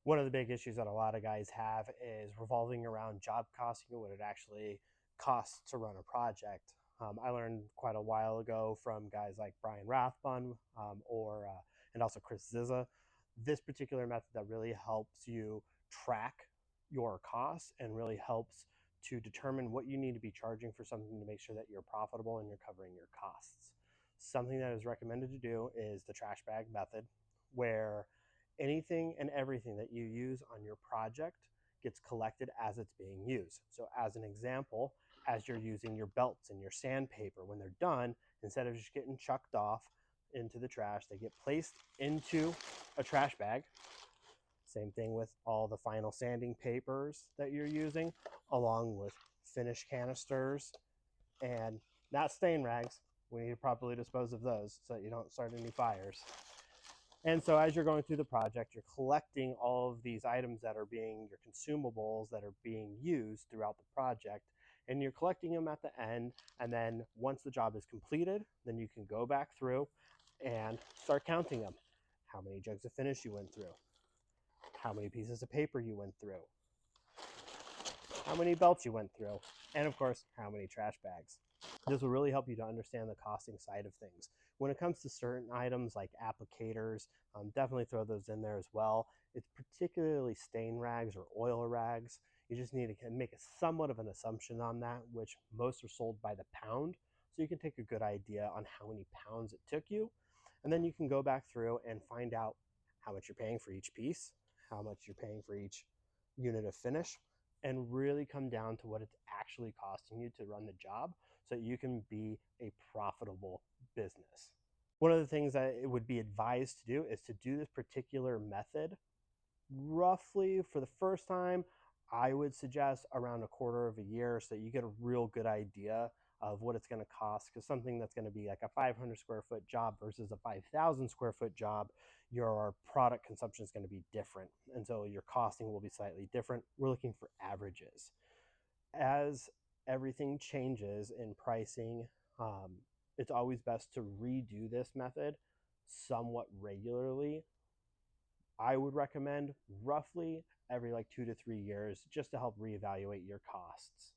One of the big issues that a lot of guys have is revolving around job costing and what it actually costs to run a project. I learned quite a while ago from guys like Brian Rathbun and also Chris Zizza, this particular method that really helps you track your costs and really helps to determine what you need to be charging for something to make sure that you're profitable and you're covering your costs. Something that is recommended to do is the trash bag method, where anything and everything that you use on your project gets collected as it's being used. So as an example, as you're using your belts and your sandpaper, when they're done, instead of just getting chucked off into the trash, they get placed into a trash bag. Same thing with all the final sanding papers that you're using, along with finish canisters and not stain rags. We need to properly dispose of those so that you don't start any fires. And so as you're going through the project, you're collecting all of these items that are being your consumables that are being used throughout the project, and you're collecting them at the end. And then once the job is completed, then you can go back through and start counting them. How many jugs of finish you went through, how many pieces of paper you went through, how many belts you went through, and of course, how many trash bags. This will really help you to understand the costing side of things. When it comes to certain items like applicators, definitely throw those in there as well. It's particularly stain rags or oil rags. You just need to make a somewhat of an assumption on that, which most are sold by the pound. So you can take a good idea on how many pounds it took you. And then you can go back through and find out how much you're paying for each piece, how much you're paying for each unit of finish, and really come down to what it's actually costing you to run the job so that you can be a profitable business. One of the things that it would be advised to do is to do this particular method roughly for the first time. I would suggest around a quarter of a year so that you get a real good idea of what it's going to cost, because something that's going to be like a 500 square foot job versus a 5,000 square foot job, your product consumption is going to be different, and so your costing will be slightly different. We're looking for averages. As everything changes in pricing, it's always best to redo this method somewhat regularly. I would recommend roughly every like 2 to 3 years, just to help reevaluate your costs.